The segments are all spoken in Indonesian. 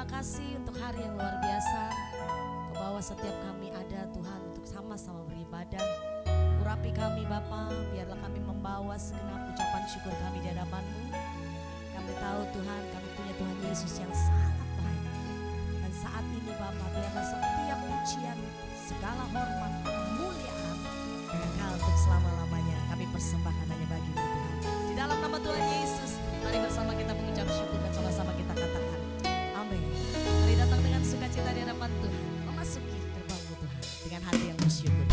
Terima kasih untuk hari yang luar biasa. Kau bawa setiap kami ada Tuhan untuk sama-sama beribadah. Urapi kami Bapa, biarlah kami membawa segenap ucapan syukur kami di hadapan-Mu. Kami tahu Tuhan, kami punya Tuhan Yesus yang sangat baik. Dan saat ini Bapa, biarlah setiap pujian, segala hormat, kemuliaan, kekal untuk selama-lamanya. Kami persembahkan hanya bagi-Mu Tuhan. Di dalam nama Tuhan Yesus, mari bersama kita mengucap syukur dan sama-sama kita katakan amin. Mari datang dengan sukacita di hadapan Tuhan, memasuki gerbang-Mu Tuhan dengan hati yang bersyukur.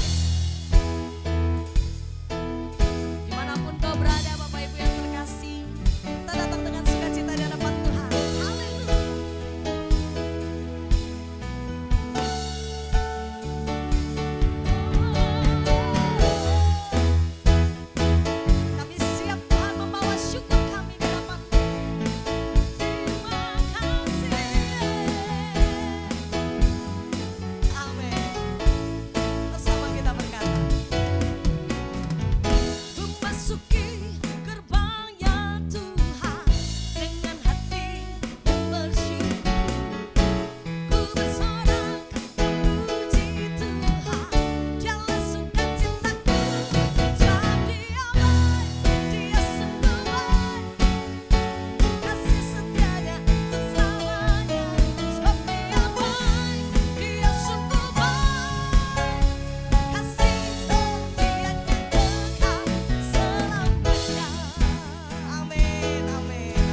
Dimanapun kau berada Bapak Ibu yang terkasih, kita datang dengan sukacita di hadapan Tuhan. Haleluya. Kami siap Tuhan membawa syukur kami di hadapan-Mu. Terima kasih. Amin. Bersama kita berkata, memasuki gerbang-Nya Tuhan dengan hati bersyukur. Ku bersorak memuji Tuhan, jalan sukacitaku. Sebab Dia baik, Dia sungguh baik, kasih setianya untuk selamanya. Sebab Dia baik, Dia sungguh baik, kasih setianya kekal selamanya. Amin, amin, amin.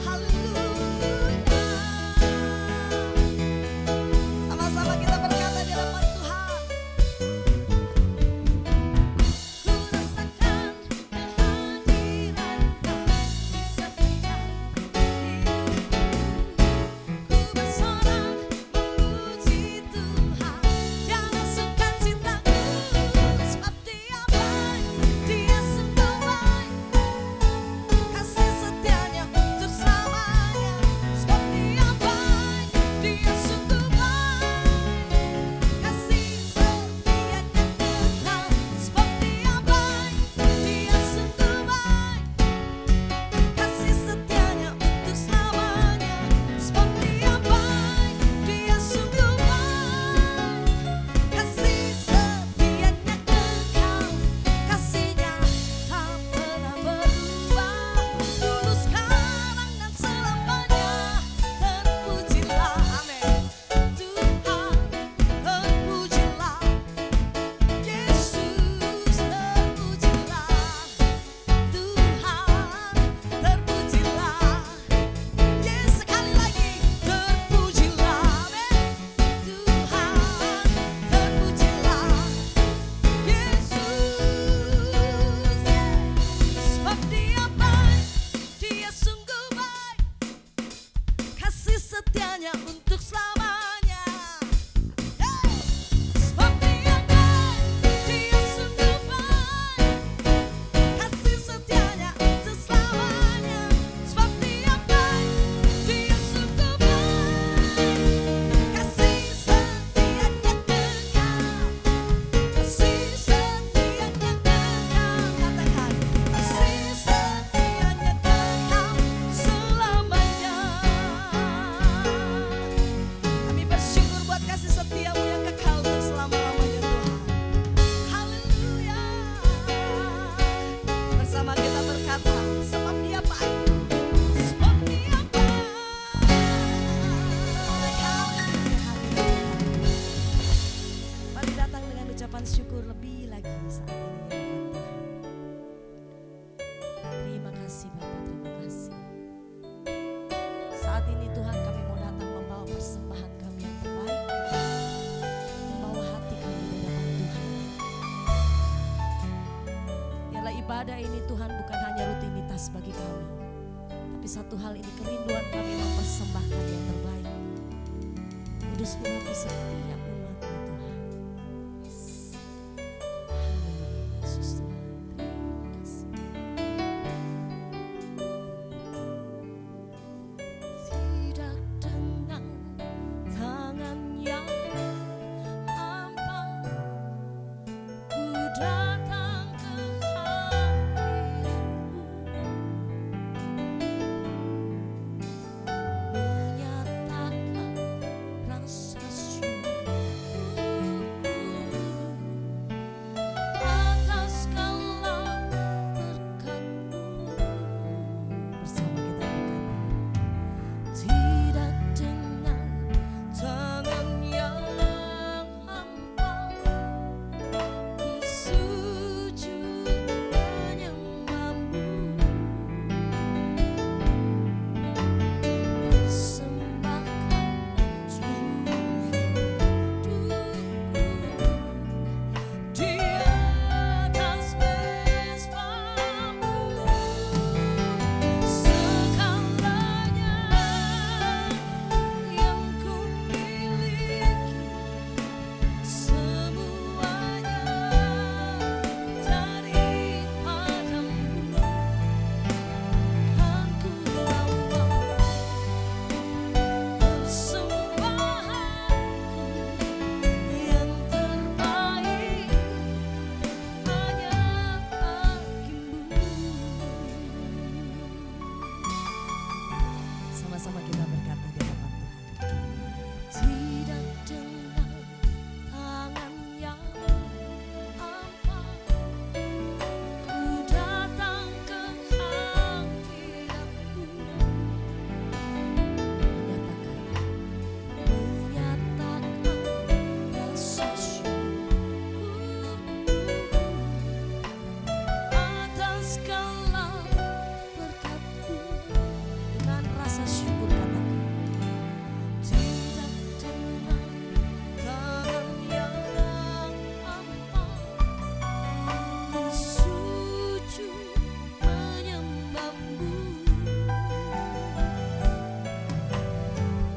Haleluya. Sama-sama kita berkata di hadapan Tuhan. Ku rasakan kehadiran-Nya setiap hidupku. Ku bersorak memuji Tuhan, jalan sukacitaku. Sebab Dia baik, Dia sungguh baik, kasih setianya untuk selamanya. Sebab Dia baik, Dia sungguh baik, kasih setianya kekal. Sebab Dia baik, Dia sungguh baik, kasih setianya untuk selamanya. Sebab Dia baik, Dia sungguh baik, kasih setianya kekal. Kasih-Nya tak pernah berubah, dulu sekarang dan selamanya. Terpujilah, amin, Tuhan, terpujilah Yesus, terpujilah Tuhan, terpujilah Yesus. Sekali lagi, terpujilah, amin, Tuhan, terpujilah Yesus. Sebab Dia baik, Dia sungguh baik, kasih setianya untuk selamanya. Sebab Dia baik, Dia sungguh baik, kasih setianya untuk selamanya. Sebab Dia baik, Dia sungguh baik, kasih setianya kekal. Kasih setianya kekal. Katakan, kasih setianya kekal selamanya. Kami bersyukur buat kasih setiamu yang kekal untuk selama-lamanya Tuhan. Haleluya. Bersama kita berkata, sebab Dia baik, sebab Dia baik. Mari datang dengan ucapan syukur lebih lagi saat ini di hadapan Tuhan. Terima kasih Bapa, terima kasih. Saat ini Tuhan kami mau datang membawa persembahan kami yang terbaik, membawa hati kami di hadapan Tuhan. Biarlah ibadah ini Tuhan bukan hanya rutinitas bagi kami, tapi satu hal ini kerinduan kami mempersembahkan yang terbaik. Kudus mengabdi setiap umat-Mu Tuhan. Yes. Haleluya Yesus Tuhan, terima kasih. Tidak dengan tangan yang hampa, ku datang ke hadirat-Mu. Sama-sama kita berkata di hadapan Tuhan. Tidak dengan tangan yang hampa ku datang ke hadirat-Mu, menyatakan rasa syukur atas segala berkat-Mu. Dengan rasa syukur katakan, tidak dengan tangan yang hampa ku sujud menyembah-Mu,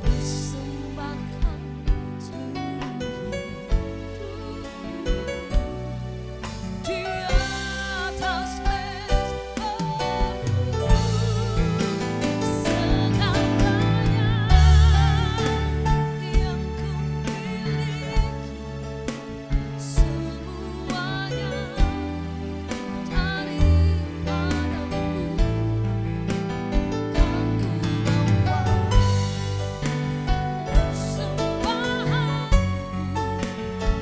persembahkan seluruh hidupku di atas mezbahu. Segalanya yang ku miliki, semuanya daripada-Mu, kan ku bawa persembahan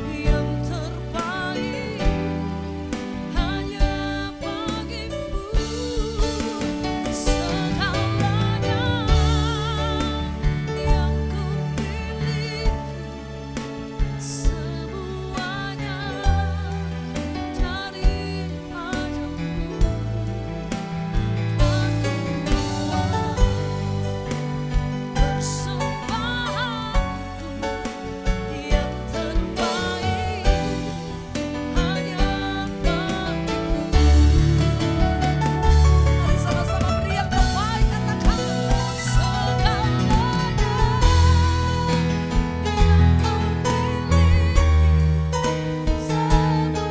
yang terbaik hanya bagi-Mu. Segalanya yang ku miliki, semuanya daripada-Mu, kan ku bawa persembahan yang terbaik hanya bagi-Mu. Mari sama-sama beri yang terbaik, katakan segalanya yang kau miliki, semuanya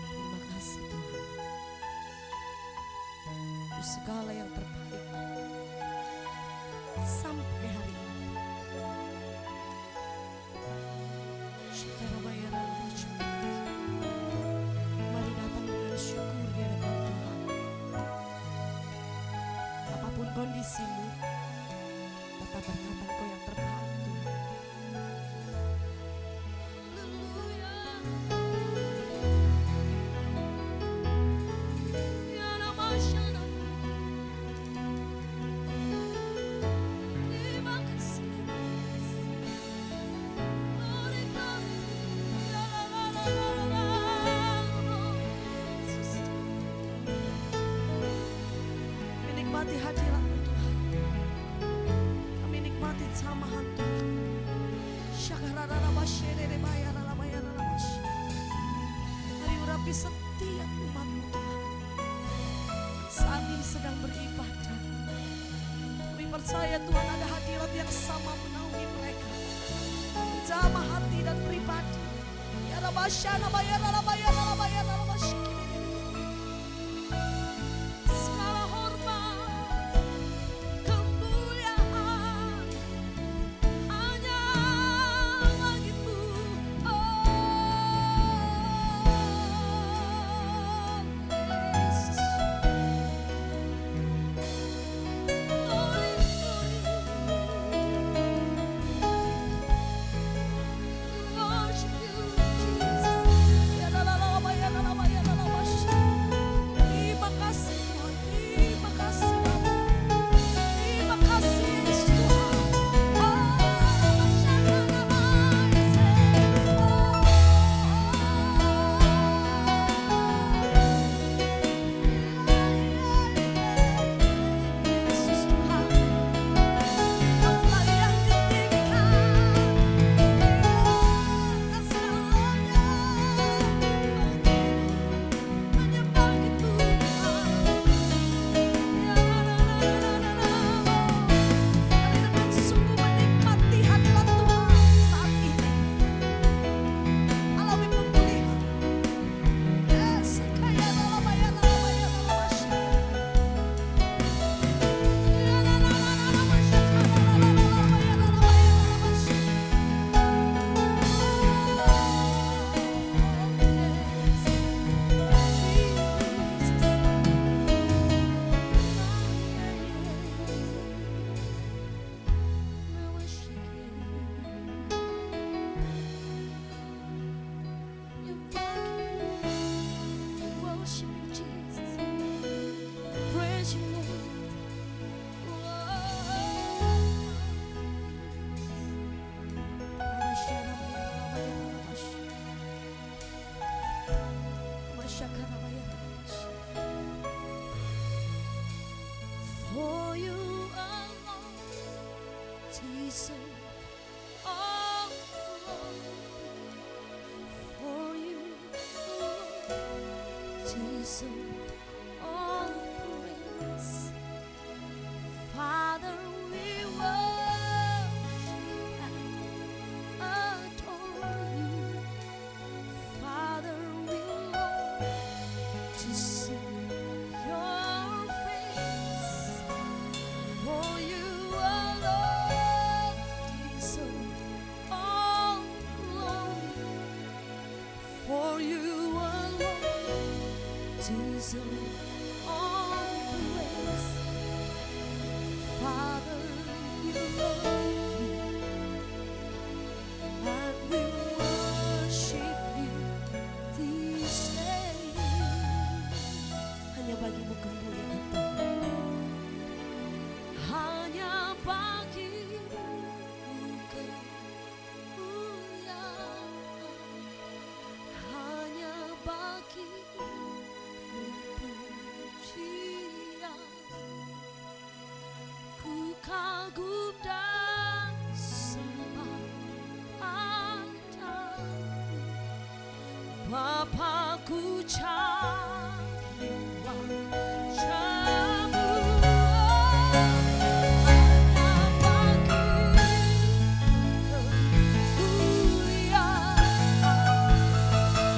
Terima kasih Tuhan, untuk segala yang terbaik sampai hari ini. Mari datang dengan syukur di hadapan Tuhan. Apapun kondisimu, tetap berkata Engkau yang terbaik Tuhan. Haleluya. Ya Rabbana, terima kasih. Glory, glory. Ya la la la la la. Yesus. Menikmati hadirat-Mu Tuhan. Kami nikmati samahan Tuhan. Hari urapi setiap umat-Mu Tuhan. Saat ini sedang beribadah. Kami percaya Tuhan ada hadirat yang sama menaungi mereka. Menjamah hati dan pribadi. Ya Rabbana, segala hormat, kemuliaan hanya bagi-Mu. Yesus. Glory, glory. Worship You, Jesus. Ya la la la la la la la la. For you alone deserve all glory. For you alone deserve all praise. Father, we worship and adore you. Father, we long to see your face. For you alone deserve all glory. For you alone deserve all praise. Father, we love you and we worship you this day. Hanya bagimu kemuliaan Tuhan. Hanya bagimu kemuliaan. Hanya bagimu pujian. Ku kagum dan sembah padamu, Bapa-Ku cari wajah-Mu. Hanya bagimu kemuliaan.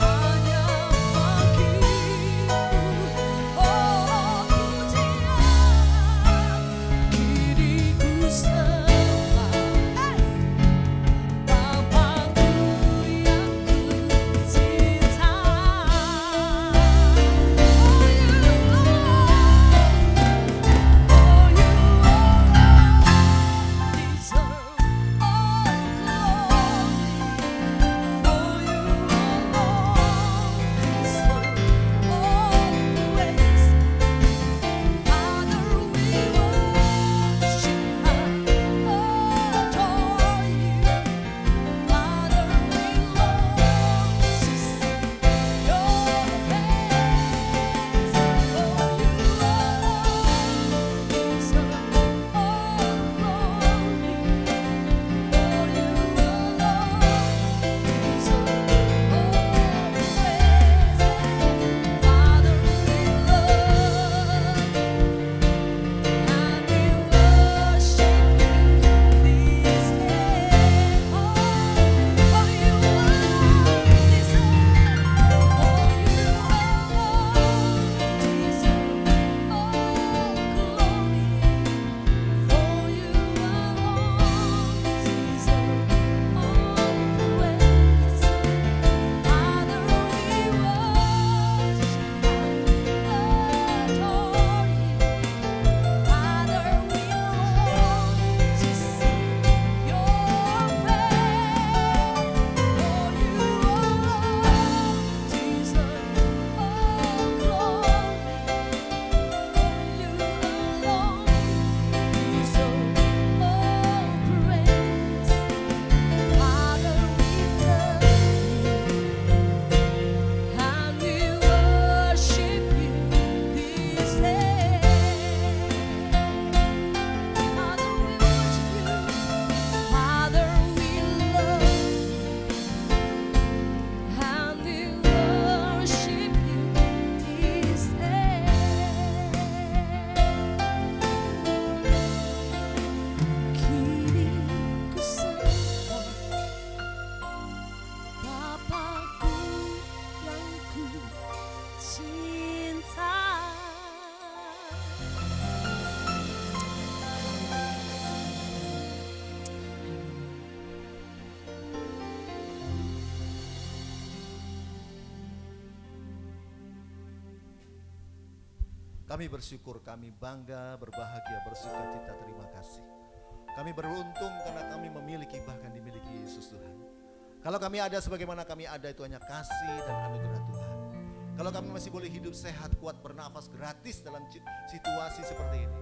Hanya bagimu, oh pujian. Kini ku sembah Bapa-Ku yang ku cinta. Kami bersyukur, kami bangga, berbahagia, bersuka cita, terima kasih. Kami beruntung karena kami memiliki, bahkan dimiliki Yesus Tuhan. Kalau kami ada sebagaimana kami ada, itu hanya kasih dan anugerah Tuhan. Kalau kami masih boleh hidup sehat, kuat, bernafas gratis dalam situasi seperti ini,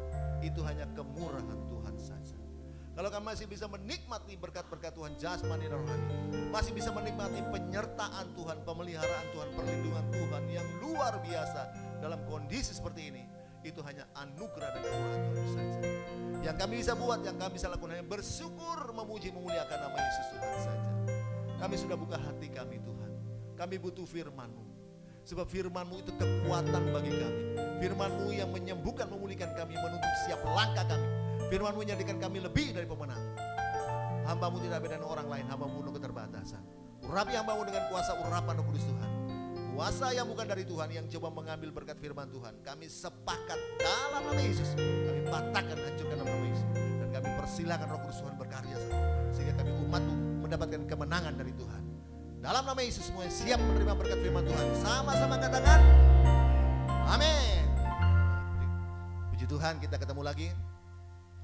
itu hanya kemurahan Tuhan saja. Kalau kami masih bisa menikmati berkat-berkat Tuhan jasmani dan rohani, masih bisa menikmati penyertaan Tuhan, pemeliharaan Tuhan, perlindungan Tuhan yang luar biasa dalam kondisi seperti ini, itu hanya anugerah dan kemurahan Tuhan saja. Yang kami bisa buat, yang kami bisa lakukan hanya bersyukur, memuji, memuliakan nama Yesus Tuhan saja. Kami sudah buka hati kami Tuhan. Kami butuh firman-Mu. Sebab firman-Mu itu kekuatan bagi kami. Firman-Mu yang menyembuhkan, memulihkan kami, menuntut siap langkah kami. Firman-Mu menjadikan kami lebih dari pemenang. Hamba-Mu tidak beda dengan orang lain, hamba-Mu penuh keterbatasan. Urapi hamba-Mu dengan kuasa urapan Roh Kudus Tuhan. Kuasa yang bukan dari Tuhan, yang coba mengambil berkat firman Tuhan. Kami sepakat dalam nama Yesus. Kami patahkan, hancurkan dalam nama Yesus. Dan kami persilakan Roh Kudus Tuhan berkarya. Sehingga kami umat-Mu mendapatkan kemenangan dari Tuhan. Dalam nama Yesus semua siap menerima berkat firman Tuhan. Sama-sama katakan amin. Puji Tuhan, kita ketemu lagi.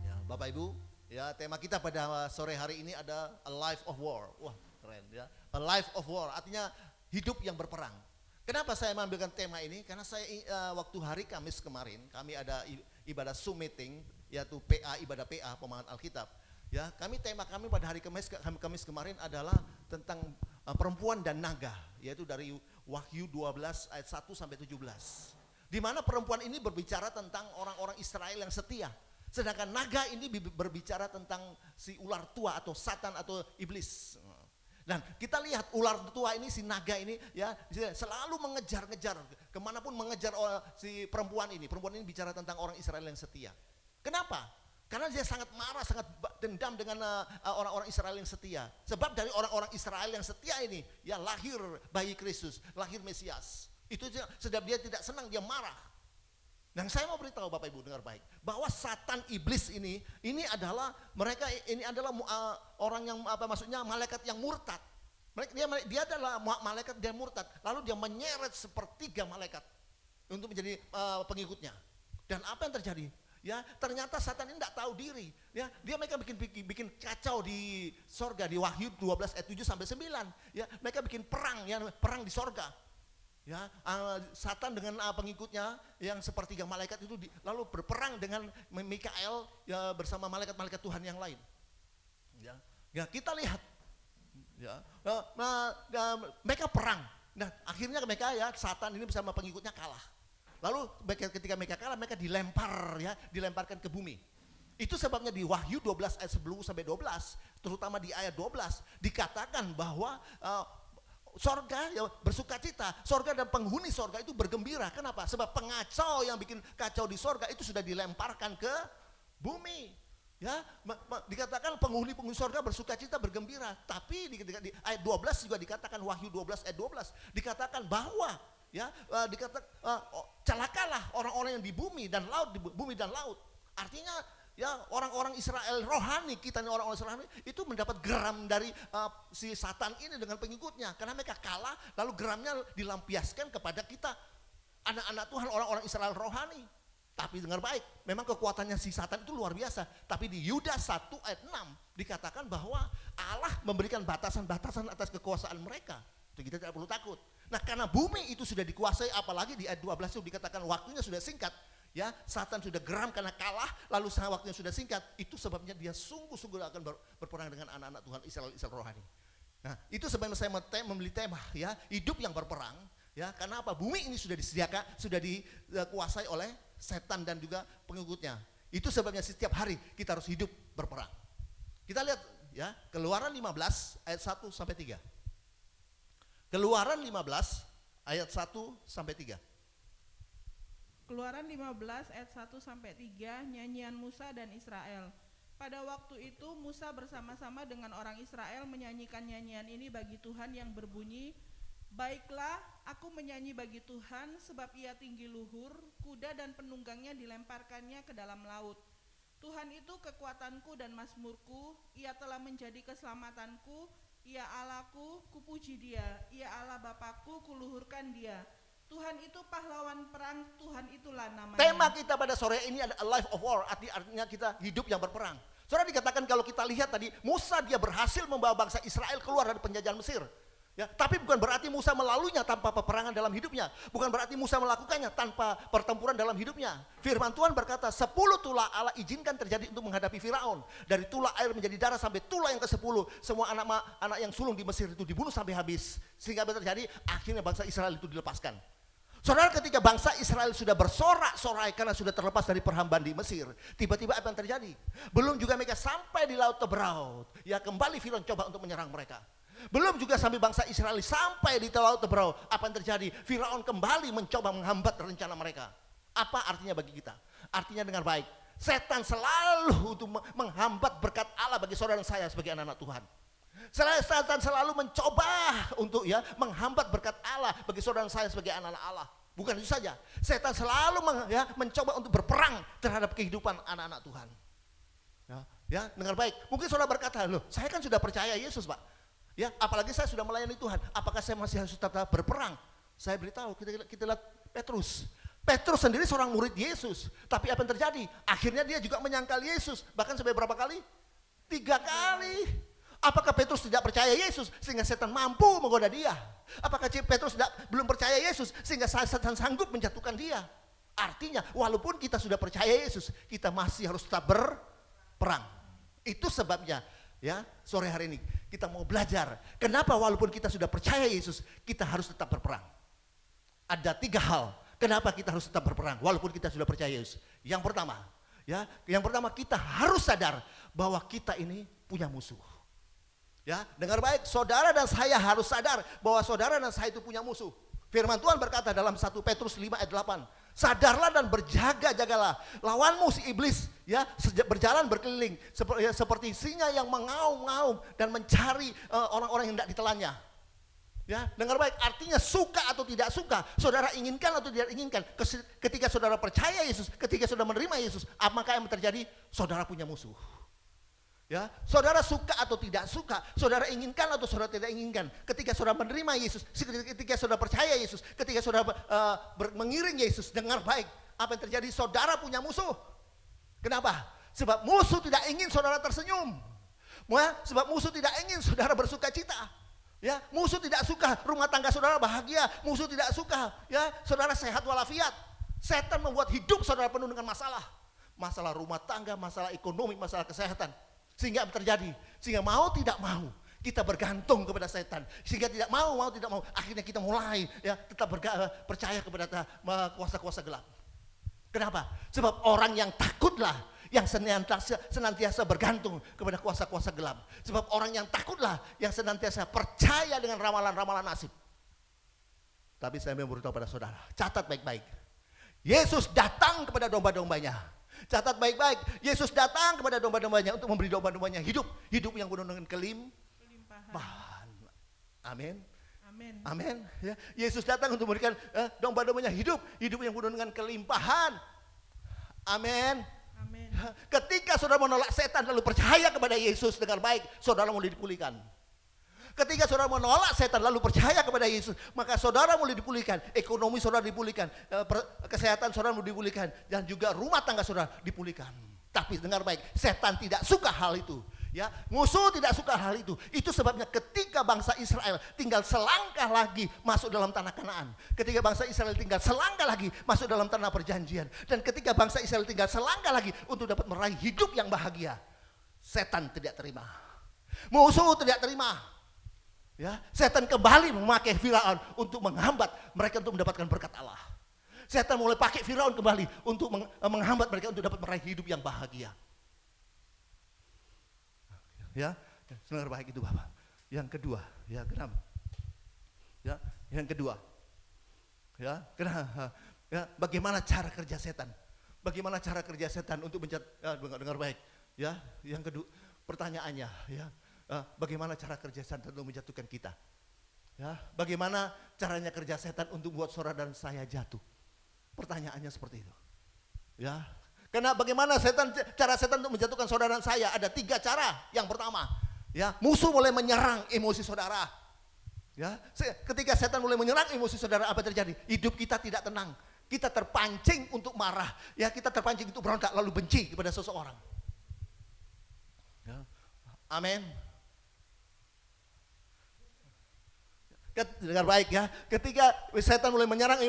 Ya, Bapak Ibu, ya, tema kita pada sore hari ini ada a life of war. Wah, keren ya. A life of war artinya hidup yang berperang. Kenapa saya mengambilkan tema ini? Karena saya waktu hari Kamis kemarin, kami ada ibadah Zoom meeting, yaitu PA, ibadah PA, pemahaman Alkitab. Ya, tema kami pada hari Kamis kemarin adalah tentang perempuan dan naga, yaitu dari Wahyu 12 ayat 1 sampai 17. Di mana perempuan ini berbicara tentang orang-orang Israel yang setia. Sedangkan naga ini berbicara tentang si ular tua atau Satan atau iblis. Dan kita lihat ular tua ini, si naga ini ya selalu mengejar-ngejar, kemanapun mengejar si perempuan ini. Perempuan ini bicara tentang orang Israel yang setia. Kenapa? Karena dia sangat marah, sangat dendam dengan orang-orang Israel yang setia. Sebab dari orang-orang Israel yang setia ini, ya lahir bayi Kristus, lahir Mesias. Itu sedap dia tidak senang, dia marah. Dan saya mau beritahu Bapak Ibu dengar baik, bahwa Satan iblis ini adalah orang yang maksudnya malaikat yang murtad. Dia adalah malaikat yang murtad. Lalu dia menyeret sepertiga malaikat untuk menjadi pengikutnya. Dan apa yang terjadi? Ya, ternyata Satan ini tidak tahu diri. Ya, mereka bikin kacau di sorga, di Wahyu 12 ayat 7 sampai 9. Ya, mereka bikin perang, ya, perang di sorga. Ya, Satan dengan pengikutnya yang sepertiga malaikat itu lalu berperang dengan Mikael ya, bersama malaikat-malaikat Tuhan yang lain. Ya, kita lihat. Ya, mereka perang. Nah, akhirnya mereka ya Satan ini bersama pengikutnya kalah. Lalu ketika mereka kalah, mereka dilemparkan ke bumi. Itu sebabnya di Wahyu 12 ayat 10 sampai 12, terutama di ayat 12 dikatakan bahwa sorga ya bersukacita, sorga dan penghuni sorga itu bergembira. Kenapa? Sebab pengacau yang bikin kacau di sorga itu sudah dilemparkan ke bumi. Ya, dikatakan penghuni sorga bersukacita, bergembira. Tapi di ayat 12 juga dikatakan, Wahyu 12 ayat 12 dikatakan bahwa ya celakalah orang-orang yang di bumi dan laut. Artinya ya orang-orang Israel rohani, kita ini orang-orang Israel rohani itu mendapat geram dari si Satan ini dengan pengikutnya, karena mereka kalah, lalu geramnya dilampiaskan kepada kita anak-anak Tuhan, orang-orang Israel rohani. Tapi dengar baik, memang kekuatannya si Satan itu luar biasa. Tapi di Yudas 1 ayat 6 dikatakan bahwa Allah memberikan batasan-batasan atas kekuasaan mereka. Itu kita tidak perlu takut. Nah, karena bumi itu sudah dikuasai, apalagi di ayat 12 itu dikatakan waktunya sudah singkat. Ya, Satan sudah geram karena kalah, lalu waktunya sudah singkat. Itu sebabnya dia sungguh-sungguh akan berperang dengan anak-anak Tuhan Israel rohani. Nah, itu sebabnya saya membeli tema ya, hidup yang berperang. Ya, karena apa? Bumi ini sudah disediakan, sudah dikuasai oleh setan dan juga pengikutnya. Itu sebabnya setiap hari kita harus hidup berperang. Kita lihat ya, Keluaran 15 ayat 1 sampai 3. Keluaran 15 ayat 1 sampai 3. Keluaran 15 ayat 1 sampai 3, nyanyian Musa dan Israel. Pada waktu itu Musa bersama-sama dengan orang Israel menyanyikan nyanyian ini bagi Tuhan yang berbunyi, baiklah, aku menyanyi bagi Tuhan sebab ia tinggi luhur, kuda dan penunggangnya dilemparkannya ke dalam laut. Tuhan itu kekuatanku dan mazmurku, ia telah menjadi keselamatanku, ia Allahku, kupuji dia, ia Allah Bapakku, kuluhurkan dia. Tuhan itu pahlawan perang, Tuhan itulah namanya. Tema kita pada sore ini adalah a life of war, artinya kita hidup yang berperang. Saudara, dikatakan kalau kita lihat tadi, Musa dia berhasil membawa bangsa Israel keluar dari penjajahan Mesir. Ya, tapi bukan berarti Musa melaluinya tanpa peperangan dalam hidupnya. Bukan berarti Musa melakukannya tanpa pertempuran dalam hidupnya. Firman Tuhan berkata, 10 tulah Allah izinkan terjadi untuk menghadapi Firaun. Dari tulah air menjadi darah sampai tulah yang ke-10. Semua anak yang sulung di Mesir itu dibunuh sampai habis. Sehingga apa terjadi? Akhirnya bangsa Israel itu dilepaskan. Saudara, ketika bangsa Israel sudah bersorak-sorai karena sudah terlepas dari perhambaan di Mesir, tiba-tiba apa yang terjadi? Belum juga mereka sampai di Laut Tebraut, ya kembali Firaun coba untuk menyerang mereka. Belum juga sampai bangsa Israel sampai di Laut Tebraut, apa yang terjadi? Firaun kembali mencoba menghambat rencana mereka. Apa artinya bagi kita? Artinya dengar baik, setan selalu untuk menghambat berkat Allah bagi saudara dan saya sebagai anak-anak Tuhan. Setan selalu mencoba untuk menghambat berkat Allah bagi saudara dan saya sebagai anak-anak Allah. Bukan itu saja, setan selalu mencoba untuk berperang terhadap kehidupan anak-anak Tuhan. Ya, dengar baik. Mungkin saudara berkata, loh, saya kan sudah percaya Yesus, Pak. Ya, apalagi saya sudah melayani Tuhan. Apakah saya masih harus tetap berperang? Saya beritahu, kita lihat Petrus. Petrus sendiri seorang murid Yesus. Tapi apa yang terjadi? Akhirnya dia juga menyangkal Yesus. Bahkan sampai berapa kali? 3 kali. Apakah Petrus tidak percaya Yesus sehingga setan mampu menggoda dia? Apakah Petrus belum percaya Yesus sehingga setan sanggup menjatuhkan dia? Artinya walaupun kita sudah percaya Yesus, kita masih harus tetap berperang. Itu sebabnya ya sore hari ini kita mau belajar kenapa walaupun kita sudah percaya Yesus, kita harus tetap berperang. Ada 3 hal kenapa kita harus tetap berperang walaupun kita sudah percaya Yesus. Yang pertama kita harus sadar bahwa kita ini punya musuh. Ya, dengar baik, saudara dan saya harus sadar bahwa saudara dan saya itu punya musuh. Firman Tuhan berkata dalam 1 Petrus 5 ayat 8, sadarlah dan berjaga-jagalah, lawanmu si iblis berjalan berkeliling seperti singa yang mengaum-ngaum dan mencari orang-orang yang tidak ditelannya. Ya, dengar baik, artinya suka atau tidak suka, saudara inginkan atau tidak inginkan, ketika saudara percaya Yesus, ketika saudara menerima Yesus, apakah yang terjadi? Saudara punya musuh. Ya, saudara suka atau tidak suka, saudara inginkan atau saudara tidak inginkan, ketika saudara menerima Yesus, ketika saudara percaya Yesus, ketika saudara mengiring Yesus, dengar baik, apa yang terjadi? Saudara punya musuh. Kenapa? Sebab musuh tidak ingin saudara tersenyum. Sebab musuh tidak ingin saudara bersuka cita. Ya, musuh tidak suka rumah tangga saudara bahagia, musuh tidak suka saudara sehat walafiat. Setan membuat hidup saudara penuh dengan masalah rumah tangga, masalah ekonomi, masalah kesehatan. Sehingga terjadi, sehingga mau tidak mau kita bergantung kepada setan. Sehingga tidak mau tidak mau, akhirnya kita mulai tetap percaya kepada kuasa-kuasa gelap. Kenapa? Sebab orang yang takutlah yang senantiasa bergantung kepada kuasa-kuasa gelap. Sebab orang yang takutlah yang senantiasa percaya dengan ramalan-ramalan nasib. Tapi saya memberitahu pada saudara, catat baik-baik. Yesus datang kepada domba-dombanya. Catat baik-baik, Yesus datang kepada domba-dombanya untuk memberi domba-dombanya hidup yang penuh dengan kelimpahan. Amin. Amin. Ya, Yesus datang untuk memberikan domba-dombanya hidup yang penuh dengan kelimpahan. Amin. Ketika saudara menolak setan lalu percaya kepada Yesus dengan baik, saudara mulai dipulihkan. Ketika saudara menolak setan lalu percaya kepada Yesus, maka saudara mulai dipulihkan, ekonomi saudara dipulihkan, kesehatan saudara mulai dipulihkan, dan juga rumah tangga saudara dipulihkan. Tapi dengar baik, setan tidak suka hal itu. Ya, musuh tidak suka hal itu. Itu sebabnya ketika bangsa Israel tinggal selangkah lagi masuk dalam tanah Kanaan, ketika bangsa Israel tinggal selangkah lagi masuk dalam tanah perjanjian, dan ketika bangsa Israel tinggal selangkah lagi untuk dapat meraih hidup yang bahagia, setan tidak terima, musuh tidak terima. Ya, setan kembali memakai Firaun untuk menghambat mereka untuk mendapatkan berkat Allah. Setan mulai pakai Firaun kembali untuk menghambat mereka untuk dapat meraih hidup yang bahagia. Ya, dengar baik itu Bapak. Yang kedua, kenapa? Yang kedua. Kenapa? Bagaimana cara kerja setan? Bagaimana cara kerja setan untuk dengar baik? Yang kedua, pertanyaannya, bagaimana cara kerja setan untuk menjatuhkan kita? Bagaimana caranya kerja setan untuk buat saudara dan saya jatuh? Pertanyaannya seperti itu. Karena bagaimana cara setan untuk menjatuhkan saudara dan saya? Ada 3 cara. Yang pertama, musuh mulai menyerang emosi saudara. Ketika setan mulai menyerang emosi saudara, apa terjadi? Hidup kita tidak tenang. Kita terpancing untuk marah. Kita terpancing untuk berontak lalu benci kepada seseorang. Amin. Dengar baik ya. Ketika setan mulai menyerang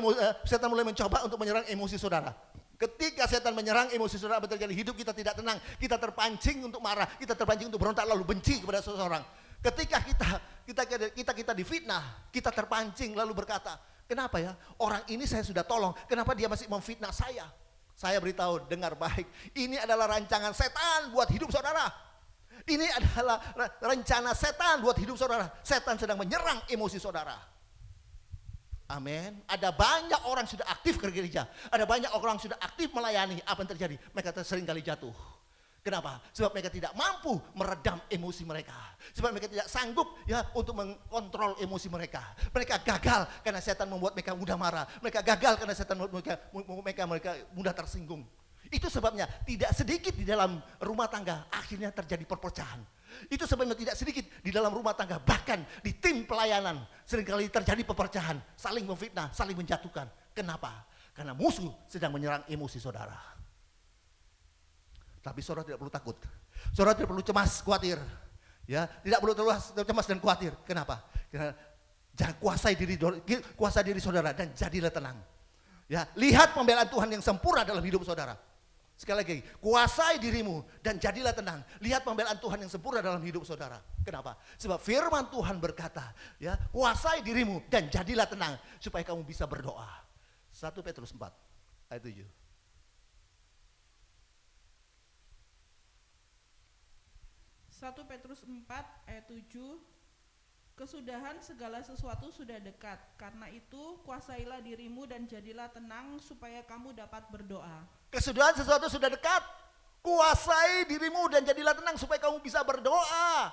setan mulai mencoba untuk menyerang emosi saudara. Ketika setan menyerang emosi saudara, apa terjadi? Hidup kita tidak tenang, kita terpancing untuk marah, kita terpancing untuk berontak lalu benci kepada seseorang. Ketika kita difitnah, kita terpancing lalu berkata, kenapa ya orang ini saya sudah tolong, kenapa dia masih memfitnah saya? Saya beritahu, dengar baik, ini adalah rancangan setan buat hidup saudara. Ini adalah rencana setan buat hidup saudara. Setan sedang menyerang emosi saudara. Amin. Ada banyak orang sudah aktif ke gereja. Ada banyak orang sudah aktif melayani. Apa yang terjadi? Mereka sering kali jatuh. Kenapa? Sebab mereka tidak mampu meredam emosi mereka. Sebab mereka tidak sanggup ya untuk mengontrol emosi mereka. Mereka gagal karena setan membuat mereka mudah marah. Mereka gagal karena setan membuat mereka mudah tersinggung. Itu sebabnya tidak sedikit di dalam rumah tangga akhirnya terjadi perpecahan. Itu sebabnya tidak sedikit di dalam rumah tangga, bahkan di tim pelayanan seringkali terjadi perpecahan, saling memfitnah, saling menjatuhkan. Kenapa? Karena musuh sedang menyerang emosi saudara. Tapi saudara tidak perlu takut. Saudara tidak perlu cemas, khawatir. Ya, tidak perlu cemas dan khawatir. Kenapa? Karena jangan kuasai diri saudara dan jadilah tenang. Ya, lihat pembelaan Tuhan yang sempurna dalam hidup saudara. Sekali lagi, kuasai dirimu dan jadilah tenang. Lihat pembelaan Tuhan yang sempurna dalam hidup saudara. Kenapa? Sebab firman Tuhan berkata, ya, kuasai dirimu dan jadilah tenang supaya kamu bisa berdoa. 1 Petrus 4 ayat 7. 1 Petrus 4 ayat 7. Kesudahan segala sesuatu sudah dekat. Karena itu kuasailah dirimu dan jadilah tenang supaya kamu dapat berdoa. Kesudahan sesuatu sudah dekat. Kuasai dirimu dan jadilah tenang supaya kamu bisa berdoa.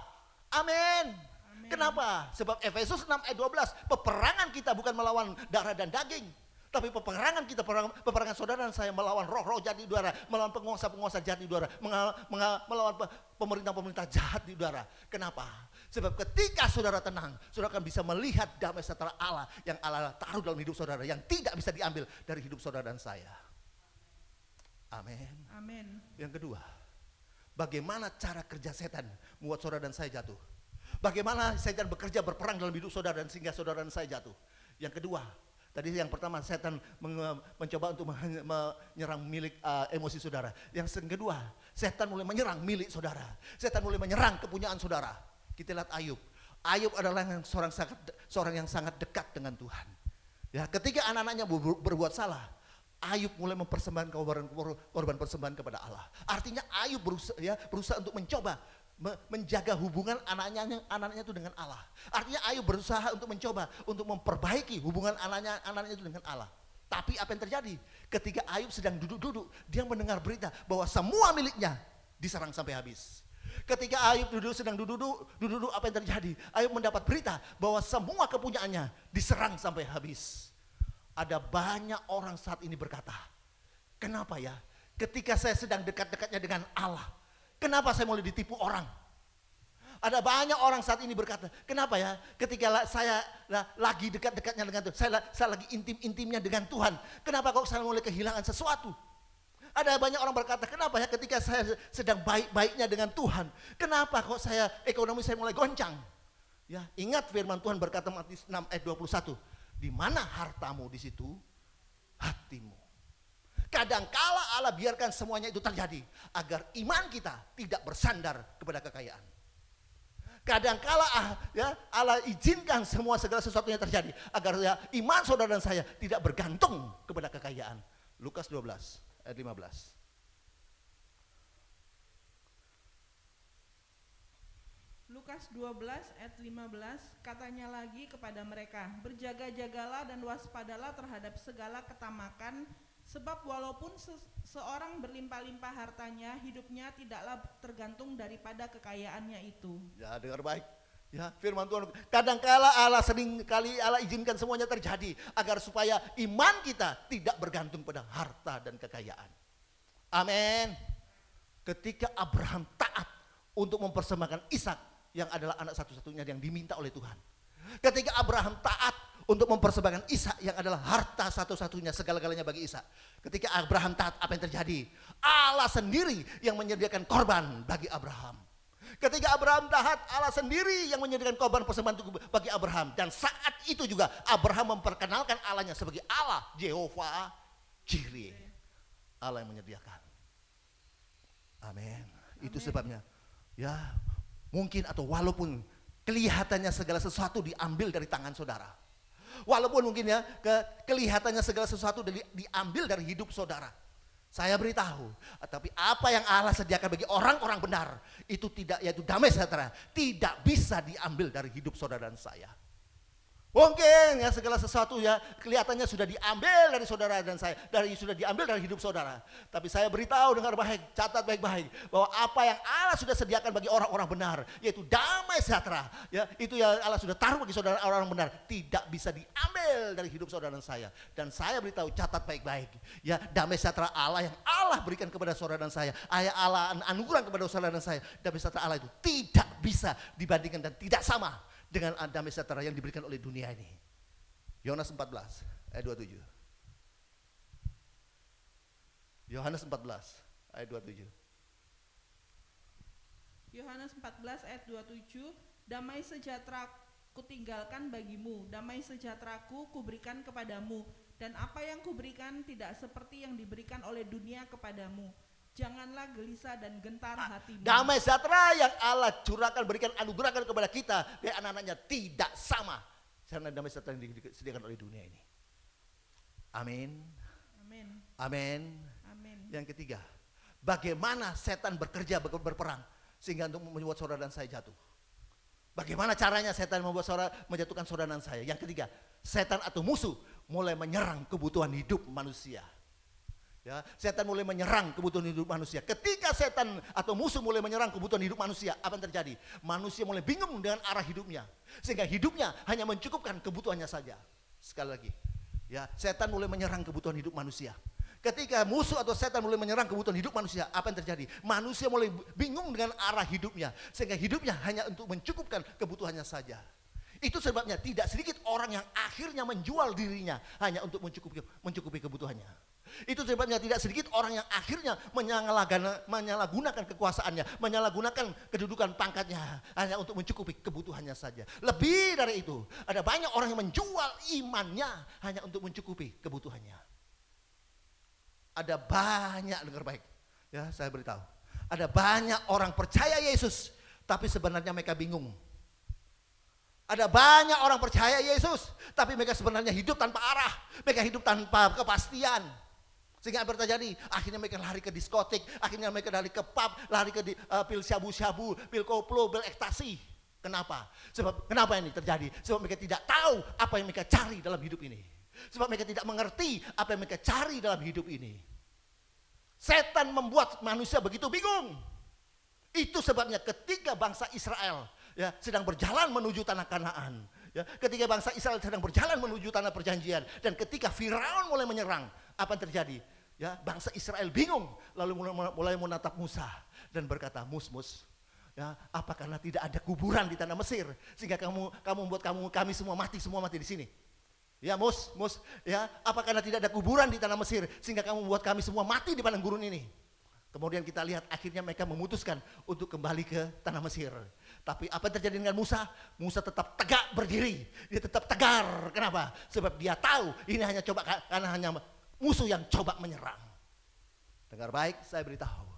Amin. Kenapa? Sebab Efesus 6 ayat 12, peperangan kita bukan melawan darah dan daging. Tapi peperangan kita, peperangan saudara dan saya melawan roh-roh jahat di udara, melawan penguasa-penguasa jahat di udara, melawan pemerintah-pemerintah jahat di udara. Kenapa? Sebab ketika saudara tenang, saudara akan bisa melihat damai sejahtera Allah yang Allah taruh dalam hidup saudara, yang tidak bisa diambil dari hidup saudara dan saya. Amin. Amin. Yang kedua, bagaimana cara kerja setan membuat saudara dan saya jatuh? Bagaimana setan bekerja berperang dalam hidup saudara dan sehingga saudara dan saya jatuh? Yang kedua, tadi yang pertama setan mencoba untuk menyerang milik emosi saudara. Yang kedua, setan mulai menyerang milik saudara. Setan mulai menyerang kepunyaan saudara. Kita lihat Ayub. Ayub adalah seorang yang sangat dekat dengan Tuhan. Ya, ketika anak-anaknya berbuat salah, Ayub mulai mempersembahkan korban persembahan kepada Allah. Artinya Ayub berusaha untuk mencoba menjaga hubungan anaknya itu dengan Allah. Artinya Ayub berusaha untuk mencoba untuk memperbaiki hubungan anaknya itu dengan Allah. Tapi apa yang terjadi? Ketika Ayub sedang duduk-duduk, dia mendengar berita bahwa semua miliknya diserang sampai habis. Ketika Ayub sedang duduk, apa yang terjadi? Ayub mendapat berita bahwa semua kepunyaannya diserang sampai habis. Ada banyak orang saat ini berkata, kenapa ya? Ketika saya sedang dekat-dekatnya dengan Allah, kenapa saya mulai ditipu orang? Ada banyak orang saat ini berkata, kenapa ya? Ketika saya lagi dekat-dekatnya dengan Tuhan, saya lagi intim-intimnya dengan Tuhan, kenapa kok saya mulai kehilangan sesuatu? Ada banyak orang berkata, kenapa ya ketika saya sedang baik-baiknya dengan Tuhan, kenapa kok ekonomi saya mulai goncang? Ya, ingat firman Tuhan berkata Matius 6 ayat 21, di mana hartamu di situ hatimu. Kadangkala Allah biarkan semuanya itu terjadi agar iman kita tidak bersandar kepada kekayaan. Kadangkala Allah izinkan segala sesuatunya terjadi agar iman saudara dan saya tidak bergantung kepada kekayaan. Lukas 12 ayat 15. Lukas 12 ayat 15, katanya lagi kepada mereka, berjaga-jagalah dan waspadalah terhadap segala ketamakan, sebab walaupun seorang berlimpah-limpah hartanya, hidupnya tidaklah tergantung daripada kekayaannya itu. Ya, dengar baik. Ya, firman Tuhan, kadangkala Allah izinkan semuanya terjadi agar supaya iman kita tidak bergantung pada harta dan kekayaan. Amin. Ketika Abraham taat untuk mempersembahkan Ishak yang adalah anak satu-satunya yang diminta oleh Tuhan. Ketika Abraham taat untuk mempersembahkan Ishak yang adalah harta satu-satunya segala-galanya bagi Ishak. Ketika Abraham taat, apa yang terjadi? Allah sendiri yang menyediakan korban bagi Abraham. Ketika Abraham taat, Allah sendiri yang menyediakan korban persembahan bagi Abraham. Dan saat itu juga Abraham memperkenalkan Allahnya sebagai Allah, Jehovah Jireh, Allah yang menyediakan. Amin. Itu sebabnya, ya mungkin atau walaupun kelihatannya segala sesuatu diambil dari tangan saudara, walaupun mungkin ya kelihatannya segala sesuatu diambil dari hidup saudara, saya beritahu, tapi apa yang Allah sediakan bagi orang-orang benar itu tidak, yaitu damai sejahtera, tidak bisa diambil dari hidup saudara dan saya. Mungkin ya segala sesuatu ya kelihatannya sudah diambil dari saudara dan saya, sudah diambil dari hidup saudara. Tapi saya beritahu dengar baik, catat baik-baik bahwa apa yang Allah sudah sediakan bagi orang-orang benar, yaitu damai sejahtera, ya itu yang Allah sudah taruh bagi saudara orang benar, tidak bisa diambil dari hidup saudara dan saya. Dan saya beritahu, catat baik-baik, ya damai sejahtera Allah yang Allah berikan kepada saudara dan saya, Allah anugerah kepada saudara dan saya, damai sejahtera Allah itu tidak bisa dibandingkan dan tidak sama dengan damai sejahtera yang diberikan oleh dunia ini. Yohanes 14 ayat 27. Yohanes 14 ayat 27. Yohanes 14 ayat 27, damai sejahtera kutinggalkan bagimu, damai sejahteraku kuberikan kepadamu, dan apa yang kuberikan tidak seperti yang diberikan oleh dunia kepadamu. Janganlah gelisah dan gentar hatimu. Damai sejahtera yang Allah curahkan, berikan, anugerahkan kepada kita dan anak-anaknya tidak sama karena damai sejahtera yang disediakan oleh dunia ini. Amin. Amin. Amin. Amin. Yang ketiga, bagaimana setan bekerja berperang sehingga untuk membuat saudara dan saya jatuh. Bagaimana caranya setan membuat saudara, menjatuhkan saudara dan saya. Yang ketiga, setan atau musuh mulai menyerang kebutuhan hidup manusia. Ya, setan mulai menyerang kebutuhan hidup manusia. Ketika setan atau musuh mulai menyerang kebutuhan hidup manusia, apa yang terjadi? Manusia mulai bingung dengan arah hidupnya, sehingga hidupnya hanya mencukupkan kebutuhannya saja. Sekali lagi, ya, setan mulai menyerang kebutuhan hidup manusia. Ketika musuh atau setan mulai menyerang kebutuhan hidup manusia, apa yang terjadi? Manusia mulai bingung dengan arah hidupnya, sehingga hidupnya hanya untuk mencukupkan kebutuhannya saja. Itu sebabnya tidak sedikit orang yang akhirnya menjual dirinya hanya untuk mencukupi kebutuhannya. Itu sebabnya tidak sedikit orang yang akhirnya menyalahgunakan kekuasaannya, menyalahgunakan kedudukan pangkatnya hanya untuk mencukupi kebutuhannya saja. Lebih dari itu, ada banyak orang yang menjual imannya hanya untuk mencukupi kebutuhannya. Ada banyak, dengar baik, ya saya beritahu, ada banyak orang percaya Yesus, tapi sebenarnya mereka bingung. Ada banyak orang percaya Yesus, tapi mereka sebenarnya hidup tanpa arah, mereka hidup tanpa kepastian. Sehingga apa terjadi? Akhirnya mereka lari ke diskotik, akhirnya mereka lari ke pub, lari ke pil syabu-syabu, pil koplo, pil ekstasi. Kenapa? Sebab kenapa ini terjadi? Sebab mereka tidak tahu apa yang mereka cari dalam hidup ini. Sebab mereka tidak mengerti apa yang mereka cari dalam hidup ini. Setan membuat manusia begitu bingung. Itu sebabnya ketika bangsa Israel ya sedang berjalan menuju tanah Kanaan, ya, ketika bangsa Israel sedang berjalan menuju tanah perjanjian, dan ketika Firaun mulai menyerang, apa yang terjadi? Ya, bangsa Israel bingung, lalu mulai menatap Musa dan berkata, Mus, ya, apa karena tidak ada kuburan di tanah Mesir sehingga kamu membuat kami semua mati di sini? Ya, Mus, ya, apa karena tidak ada kuburan di tanah Mesir sehingga kamu membuat kami semua mati di padang gurun ini? Kemudian kita lihat akhirnya mereka memutuskan untuk kembali ke tanah Mesir. Tapi apa yang terjadi dengan Musa? Musa tetap tegak berdiri, dia tetap tegar. Kenapa? Sebab dia tahu ini karena hanya musuh yang coba menyerang. Dengar baik, saya beritahu,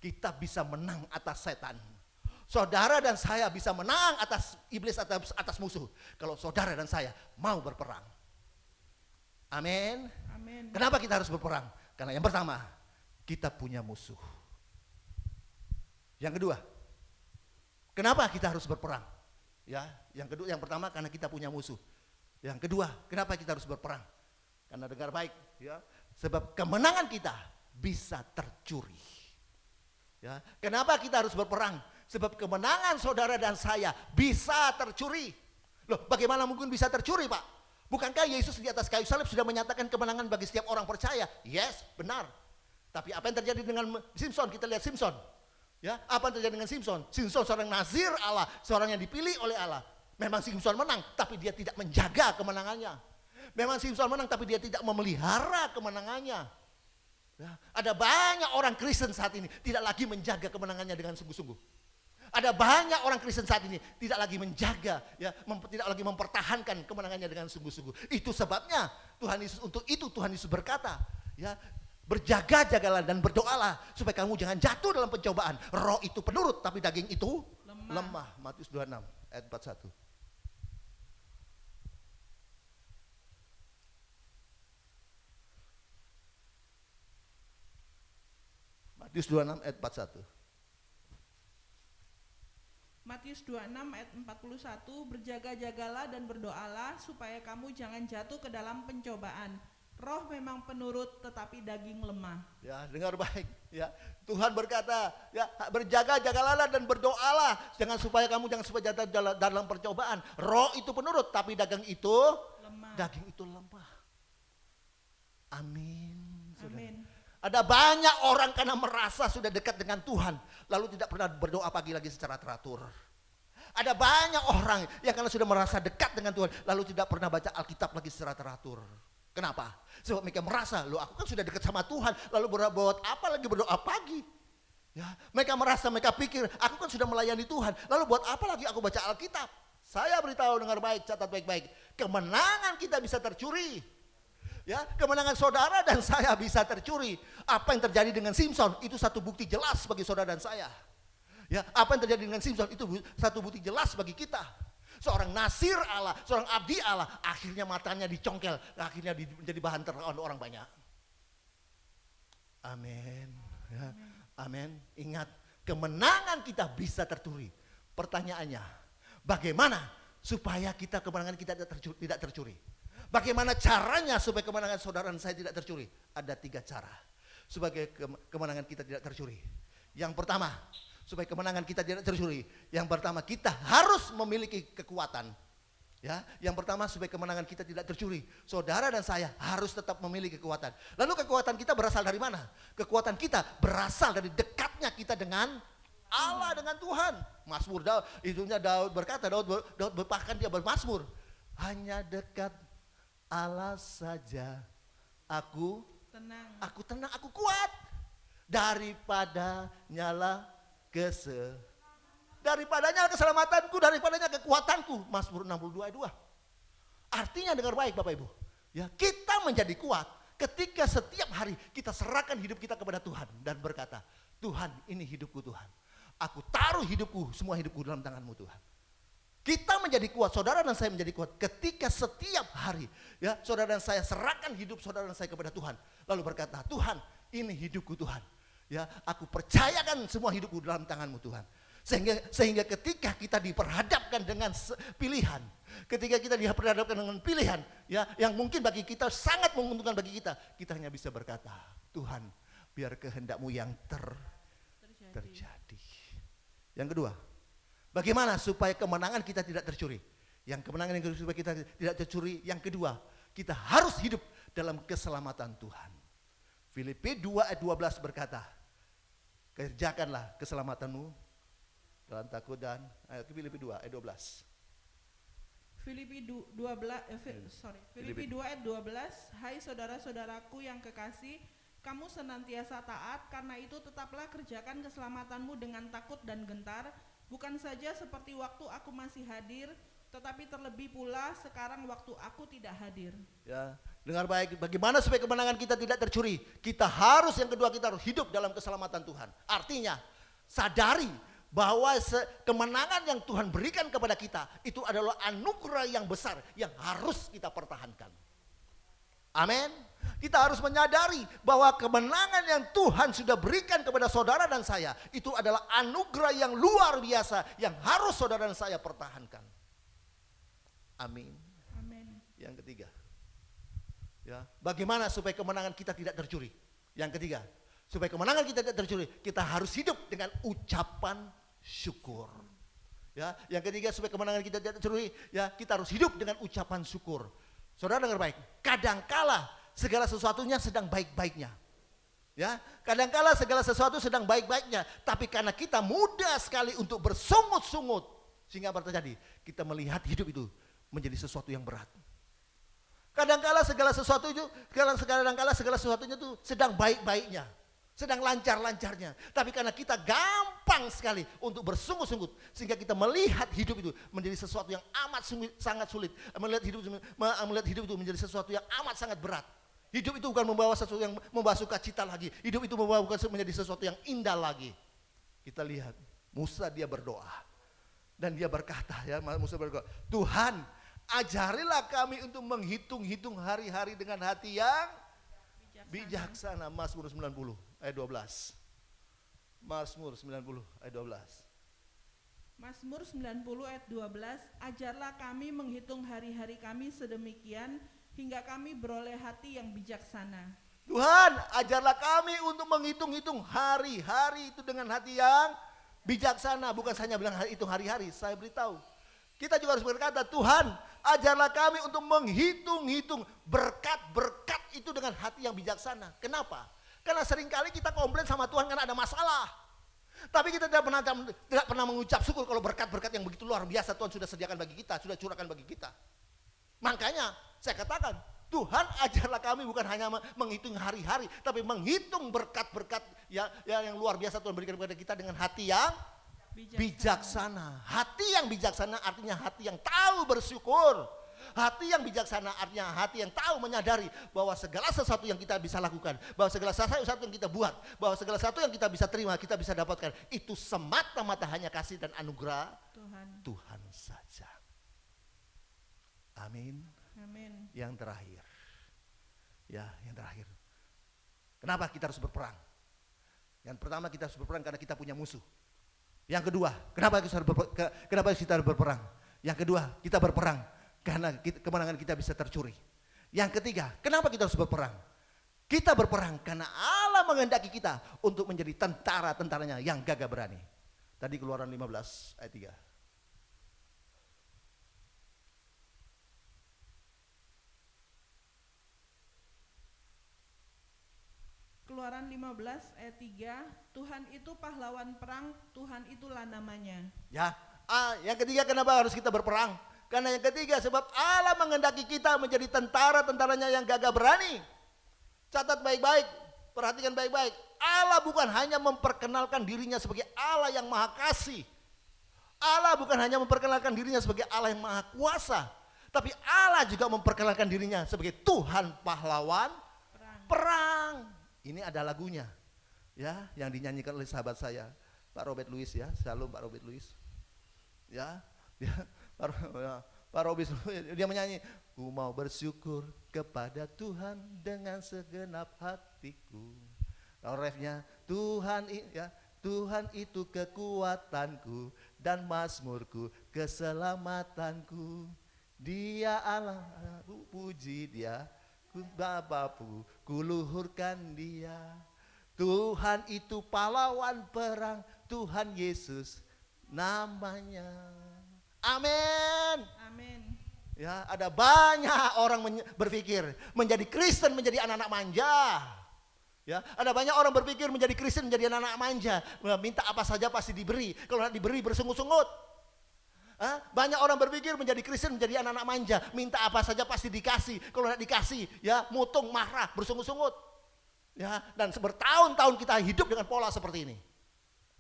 kita bisa menang atas setan. Saudara dan saya bisa menang atas iblis, atas musuh, kalau saudara dan saya mau berperang. Amin. Amin. Kenapa kita harus berperang? Karena yang pertama, kita punya musuh. Yang kedua, kenapa kita harus berperang? Ya, yang pertama karena kita punya musuh. Yang kedua, kenapa kita harus berperang? Karena dengar baik, ya, sebab kemenangan kita bisa tercuri. Ya, kenapa kita harus berperang? Sebab kemenangan saudara dan saya bisa tercuri. Loh, bagaimana mungkin bisa tercuri, Pak? Bukankah Yesus di atas kayu salib sudah menyatakan kemenangan bagi setiap orang percaya? Yes, benar. Tapi apa yang terjadi dengan Simson? Kita lihat Simson. Ya, apa yang terjadi dengan Simson? Simson seorang nazir Allah, seorang yang dipilih oleh Allah. Memang Simson menang, tapi dia tidak menjaga kemenangannya. Memang Simson menang, tapi dia tidak memelihara kemenangannya. Ya, ada banyak orang Kristen saat ini tidak lagi menjaga kemenangannya dengan sungguh-sungguh. Ada banyak orang Kristen saat ini tidak lagi menjaga, ya, tidak lagi mempertahankan kemenangannya dengan sungguh-sungguh. Itu sebabnya Tuhan Yesus, untuk itu Tuhan Yesus berkata, ya, berjaga-jagalah dan berdoalah supaya kamu jangan jatuh dalam pencobaan. Roh itu penurut tapi daging itu lemah. Matius 26 ayat 41. Matius 26 ayat 41. Matius 26 ayat 41, berjaga-jagalah dan berdoalah supaya kamu jangan jatuh ke dalam pencobaan. Roh memang penurut tetapi daging lemah. Ya, dengar baik, ya. Tuhan berkata, ya, berjaga-jagalah dan berdoalah jangan supaya kamu jangan supaya jatuh dalam percobaan. Roh itu penurut tapi daging itu Lemah. daging itu lemah. Amin. Saudara. Amin. Ada banyak orang karena merasa sudah dekat dengan Tuhan, lalu tidak pernah berdoa pagi lagi secara teratur. Ada banyak orang yang karena sudah merasa dekat dengan Tuhan, lalu tidak pernah baca Alkitab lagi secara teratur. Kenapa? Sebab mereka merasa, loh aku kan sudah dekat sama Tuhan, lalu buat apa lagi berdoa pagi? Ya, mereka merasa, mereka pikir, aku kan sudah melayani Tuhan, lalu buat apa lagi aku baca Alkitab? Saya beritahu, dengar baik, catat baik-baik, kemenangan kita bisa tercuri. Ya, kemenangan saudara dan saya bisa tercuri. Apa yang terjadi dengan Simson itu satu bukti jelas bagi saudara dan saya. Ya, apa yang terjadi dengan Simson itu satu bukti jelas bagi kita. Seorang nasir Allah, seorang abdi Allah, akhirnya matanya dicongkel, akhirnya menjadi bahan tertawan orang banyak. Amin. Ya, amin. Ingat, kemenangan kita bisa tercuri. Pertanyaannya, bagaimana supaya kemenangan kita tidak tercuri? Bagaimana caranya supaya kemenangan saudara dan saya tidak tercuri? Ada 3 cara supaya kemenangan kita tidak tercuri. Yang pertama, supaya kemenangan kita tidak tercuri, yang pertama kita harus memiliki kekuatan. Ya, yang pertama supaya kemenangan kita tidak tercuri, saudara dan saya harus tetap memiliki kekuatan. Lalu kekuatan kita berasal dari mana? Kekuatan kita berasal dari dekatnya kita dengan Allah, dengan Tuhan. Mazmur Daud berkata, Daud bahkan dia bermazmur, hanya dekat Allah saja aku tenang, aku kuat. Daripadanya keselamatanku, daripadanya kekuatanku. Mazmur 62 ayat 2. Artinya dengar baik Bapak Ibu, ya, kita menjadi kuat ketika setiap hari kita serahkan hidup kita kepada Tuhan dan berkata, Tuhan, ini hidupku Tuhan. Aku taruh hidupku, semua hidupku dalam tangan-Mu Tuhan. Kita menjadi kuat, saudara dan saya menjadi kuat ketika setiap hari, ya, saudara dan saya serahkan hidup saudara dan saya kepada Tuhan, lalu berkata, Tuhan, ini hidupku Tuhan, ya, aku percayakan semua hidupku dalam tangan-Mu Tuhan. Sehingga ketika kita diperhadapkan dengan pilihan, ketika kita diperhadapkan dengan pilihan, ya, yang mungkin bagi kita sangat menguntungkan bagi kita hanya bisa berkata, Tuhan, biar kehendak-Mu yang terjadi. Yang kedua, bagaimana supaya kemenangan kita tidak tercuri? Yang kemenangan yang kedua supaya kita tidak tercuri, yang kedua, kita harus hidup dalam keselamatan Tuhan. Filipi 2 ayat 12 berkata, kerjakanlah keselamatanmu dalam takut dan Filipi 2 ayat 12. Filipi 2 ayat 12, hai saudara-saudaraku yang kekasih, kamu senantiasa taat, karena itu tetaplah kerjakan keselamatanmu dengan takut dan gentar, bukan saja seperti waktu aku masih hadir, tetapi terlebih pula sekarang waktu aku tidak hadir. Ya, dengar baik, bagaimana supaya kemenangan kita tidak tercuri? Kita harus, yang kedua, kita harus hidup dalam keselamatan Tuhan. Artinya, sadari bahwa kemenangan yang Tuhan berikan kepada kita itu adalah anugerah yang besar yang harus kita pertahankan. Amin. Kita harus menyadari bahwa kemenangan yang Tuhan sudah berikan kepada saudara dan saya itu adalah anugerah yang luar biasa yang harus saudara dan saya pertahankan. Amin. Amin. Yang ketiga, ya, bagaimana supaya kemenangan kita tidak tercuri? Yang ketiga, supaya kemenangan kita tidak tercuri, kita harus hidup dengan ucapan syukur. Ya, yang ketiga, supaya kemenangan kita tidak tercuri, ya, kita harus hidup dengan ucapan syukur. Saudara dengar baik, kadangkala segala sesuatunya sedang baik-baiknya. Ya, kadangkala segala sesuatu sedang baik-baiknya, tapi karena kita mudah sekali untuk bersungut-sungut, sehingga apa terjadi? Kita melihat hidup itu menjadi sesuatu yang berat. Kadangkala segala sesuatunya itu sedang baik-baiknya. sedang lancar-lancarnya. Tapi karena kita gampang sekali untuk bersungguh-sungguh, sehingga kita melihat hidup itu menjadi sesuatu yang sangat sulit. Melihat hidup itu menjadi sesuatu yang amat sangat berat. Hidup itu bukan membawa sesuatu yang membawa sukacita lagi. Hidup itu bukan menjadi sesuatu yang indah lagi. Kita lihat Musa, dia berdoa dan dia berkata, ya, Musa berdoa, Tuhan, ajarilah kami untuk menghitung-hitung hari-hari dengan hati yang bijaksana. Mazmur 90 ayat 12. Mazmur 90 ayat 12. Mazmur 90 ayat 12, ajarlah kami menghitung hari-hari kami sedemikian hingga kami beroleh hati yang bijaksana. Tuhan, ajarlah kami untuk menghitung-hitung hari-hari itu dengan hati yang bijaksana. Bukan hanya bilang hitung hari-hari, saya beritahu. Kita juga harus berkata, Tuhan, ajarlah kami untuk menghitung-hitung berkat-berkat itu dengan hati yang bijaksana. Kenapa? Karena seringkali kita komplain sama Tuhan karena ada masalah. Tapi kita tidak pernah mengucap syukur kalau berkat-berkat yang begitu luar biasa Tuhan sudah sediakan bagi kita, sudah curahkan bagi kita. Makanya saya katakan, Tuhan ajarlah kami bukan hanya menghitung hari-hari, tapi menghitung berkat-berkat yang luar biasa Tuhan berikan kepada kita dengan hati yang bijaksana. Hati yang bijaksana artinya hati yang tahu bersyukur. Hati yang bijaksana artinya hati yang tahu menyadari bahwa segala sesuatu yang kita bisa lakukan, bahwa segala sesuatu yang kita buat, bahwa segala sesuatu yang kita bisa terima, kita bisa dapatkan, itu semata-mata hanya kasih dan anugerah Tuhan saja. Amin. Amin. Yang terakhir, ya, yang terakhir. Kenapa kita harus berperang? Yang pertama, kita harus berperang karena kita punya musuh. Yang kedua, kenapa kita harus berperang? Yang kedua, kita berperang karena kemenangan kita bisa tercuri. Yang ketiga, kenapa kita harus berperang? Kita berperang karena Allah menghendaki kita untuk menjadi tentara-tentaranya yang gagah berani. Tadi Keluaran 15 ayat 3. Keluaran 15 ayat 3, Tuhan itu pahlawan perang, Tuhan itulah namanya. Ya, yang ketiga kenapa harus kita berperang? Karena yang ketiga sebab Allah menghendaki kita menjadi tentara-tentaranya yang gagah berani. Catat baik-baik, perhatikan baik-baik. Allah bukan hanya memperkenalkan dirinya sebagai Allah yang maha kasih. Allah bukan hanya memperkenalkan dirinya sebagai Allah yang maha kuasa. Tapi Allah juga memperkenalkan dirinya sebagai Tuhan pahlawan perang. Ini ada lagunya, ya, yang dinyanyikan oleh sahabat saya, Pak Robert Louis, ya, shalom Pak Robert Louis, ya, Pak Robert dia menyanyi, ku mau bersyukur kepada Tuhan dengan segenap hatiku. Kalau refnya, Tuhan, ya, Tuhan itu kekuatanku dan mazmurku, keselamatanku. Dia Allah, puji Dia. Bapaku, kuluhurkan Dia. Tuhan itu pahlawan perang, Tuhan Yesus namanya. Amin. Amin. Ya, ada banyak orang berpikir menjadi Kristen menjadi anak-anak manja. Ya, ada banyak orang berpikir menjadi Kristen menjadi anak-anak manja, minta apa saja pasti diberi. Kalau tidak diberi bersungut-sungut. Banyak orang berpikir menjadi Kristen menjadi anak-anak manja, minta apa saja pasti dikasih. Kalau tidak dikasih, ya mutung, marah, bersungut-sungut. Ya, dan bertahun-tahun kita hidup dengan pola seperti ini.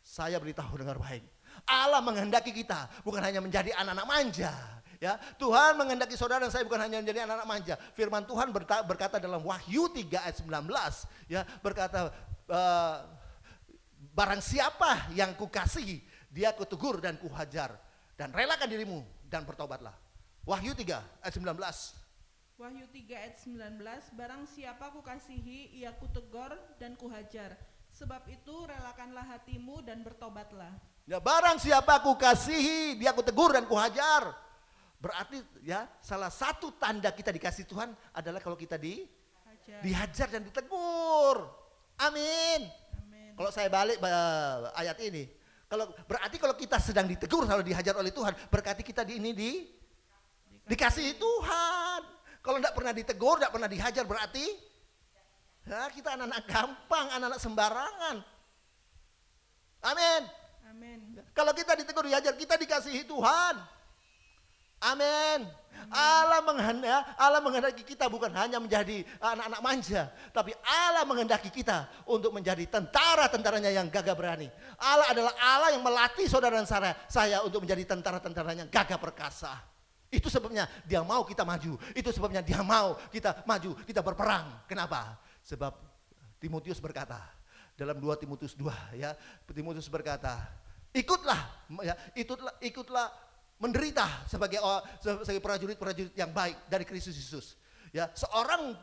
Saya beritahu dengar baik, Allah menghendaki kita bukan hanya menjadi anak-anak manja. Ya, Tuhan menghendaki saudara dan saya bukan hanya menjadi anak-anak manja. Firman Tuhan berkata dalam Wahyu 3 ayat 19, ya, berkata, barang siapa yang kukasihi, dia kutegur dan kuhajar. Dan relakan dirimu dan bertobatlah. Wahyu 3 ayat 19. Wahyu 3 ayat 19, barang siapa kukasihi, ia kutegur dan kuhajar. Sebab itu relakanlah hatimu dan bertobatlah. Ya, barang siapa kukasihi, dia kutegur dan kuhajar. Berarti, ya, salah satu tanda kita dikasih Tuhan adalah kalau kita dihajar dan ditegur. Amin. Amin. Kalau saya balik ayat ini, berarti kalau kita sedang ditegur, kalau dihajar oleh Tuhan, berarti kita dikasihi Tuhan. Kalau tidak pernah ditegur, tidak pernah dihajar, berarti ya, kita anak-anak gampang, anak-anak sembarangan. Amin. Amin. Kalau kita ditegur, dihajar, kita dikasihi Tuhan. Amin. Allah menghendaki kita bukan hanya menjadi anak-anak manja, tapi Allah menghendaki kita untuk menjadi tentara-tentaranya yang gagah berani. Allah adalah Allah yang melatih saudara dan saya untuk menjadi tentara-tentaranya yang gagah perkasa. Itu sebabnya dia mau kita maju. Itu sebabnya dia mau kita maju, kita berperang. Kenapa? Sebab Timotius berkata dalam 2 Timotius 2 ya, Timotius berkata, ikutlah menderita sebagai prajurit-prajurit yang baik dari Kristus Yesus. Ya, seorang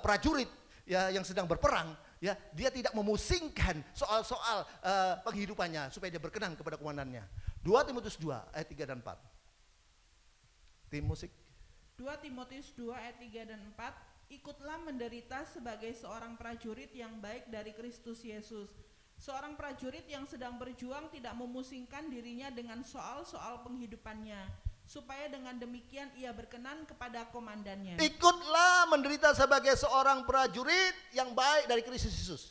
prajurit ya yang sedang berperang, ya, dia tidak memusingkan soal-soal penghidupannya supaya dia berkenan kepada komandannya. 2 Timotius 2 ayat 3 dan 4. Tim musik. 2 Timotius 2 ayat 3 dan 4, ikutlah menderita sebagai seorang prajurit yang baik dari Kristus Yesus. Seorang prajurit yang sedang berjuang tidak memusingkan dirinya dengan soal-soal penghidupannya, supaya dengan demikian ia berkenan kepada komandannya. Ikutlah menderita sebagai seorang prajurit yang baik dari Kristus Yesus.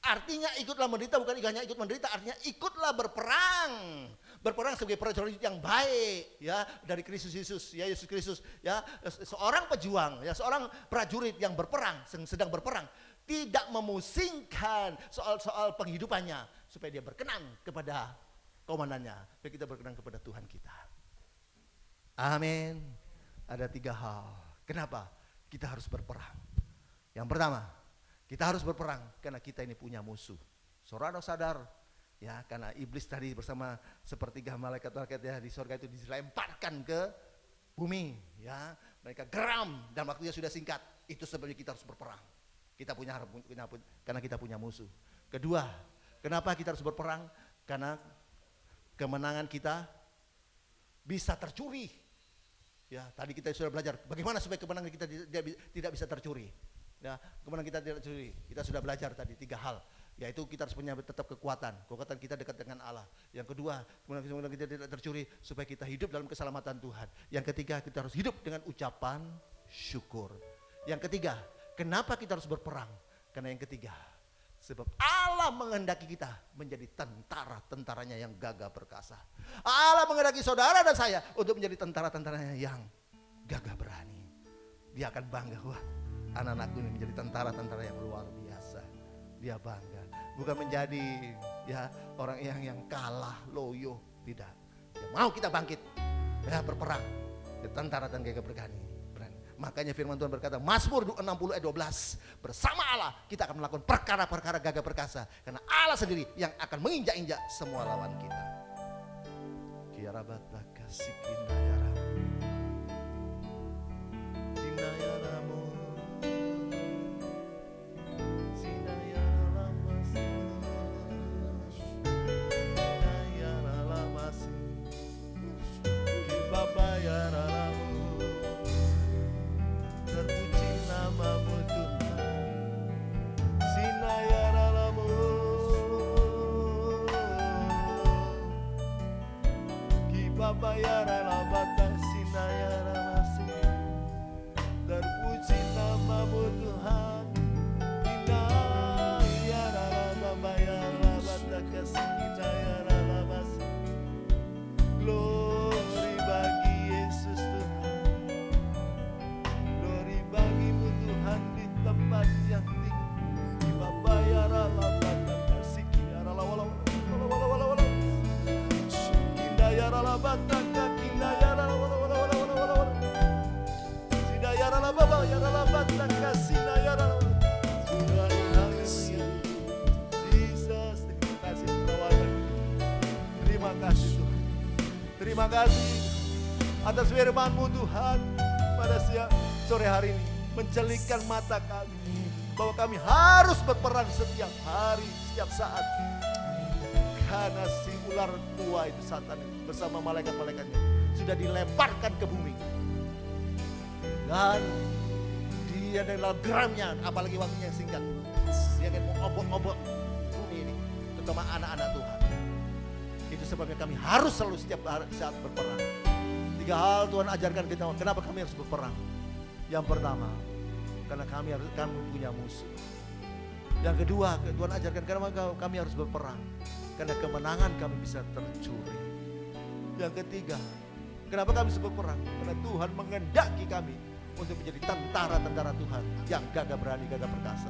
Artinya ikutlah menderita bukan hanya ikut menderita, artinya ikutlah berperang. Berperang sebagai prajurit yang baik ya dari Kristus Yesus, ya Yesus Kristus, ya seorang pejuang, ya seorang prajurit yang berperang, sedang berperang. Tidak memusingkan soal-soal penghidupannya supaya dia berkenan kepada komandannya, supaya kita berkenan kepada Tuhan kita. Amin. Ada 3 hal. Kenapa kita harus berperang? Yang pertama, kita harus berperang karena kita ini punya musuh. Saudara sadar ya, karena iblis tadi bersama sepertiga malaikat-malaikat ya di surga itu dilemparkan ke bumi ya. Mereka geram dan waktunya sudah singkat. Itu sebabnya kita harus berperang. Kita punya karena kita punya musuh. Kedua, kenapa kita harus berperang? Karena kemenangan kita bisa tercuri. Ya, tadi kita sudah belajar bagaimana supaya kemenangan kita tidak bisa tercuri. Ya, kemenangan kita tidak tercuri. Kita sudah belajar tadi 3 hal. Yaitu kita harus punya tetap kekuatan kita dekat dengan Allah. Yang kedua, kemenangan kita tidak tercuri supaya kita hidup dalam keselamatan Tuhan. Yang ketiga, kita harus hidup dengan ucapan syukur. Yang ketiga, kenapa kita harus berperang? Karena yang ketiga, sebab Allah menghendaki kita menjadi tentara-tentaranya yang gagah perkasa. Allah menghendaki saudara dan saya untuk menjadi tentara-tentaranya yang gagah berani. Dia akan bangga, wah anak-anakku ini menjadi tentara-tentara yang luar biasa. Dia bangga, bukan menjadi ya orang yang kalah, loyo, tidak. Dia mau kita bangkit, ya berperang, tentara dan gagah berani. Makanya firman Tuhan berkata, Mazmur 60 ayat 12, bersama Allah kita akan melakukan perkara-perkara gagah perkasa. Karena Allah sendiri yang akan menginjak-injak semua lawan kita. Kiarabata kasih kinayara. Kinayaramu. Sinayara lamasi. Sinayara lamasi. Kibabayara lamu. Terpuji namamu Tuhan, sinayaralamu, kibabayaralabata sinayaralasi. Terpuji namamu Tuhan, inayaralababayaralabata kasinayaralabasi. Glory bagi Yesus Tuhan. Bagimu Tuhan di tempat yang tinggi. Terima kasih Tuhan. Terima kasih atas firman-Mu Tuhan pada sore hari ini mencelikkan mata kami bahwa kami harus berperang setiap hari, setiap saat. Karena si ular tua itu Satan bersama malaikat-malaikatnya sudah dilemparkan ke bumi. Dan dia dalam geramnya, apalagi waktunya singkat, dia akan mengobok-obok bumi ini, terutama anak-anak Tuhan. Itu sebabnya kami harus selalu setiap saat berperang. 3 hal Tuhan ajarkan kita, kenapa kami harus berperang. Yang pertama, karena kami punya musuh. Yang kedua, Tuhan ajarkan kenapa kami harus berperang. Karena kemenangan kami bisa tercuri. Yang ketiga, Kenapa kami bisa berperang? Karena Tuhan mengendaki kami untuk menjadi tentara-tentara Tuhan yang gagah berani, gagah perkasa.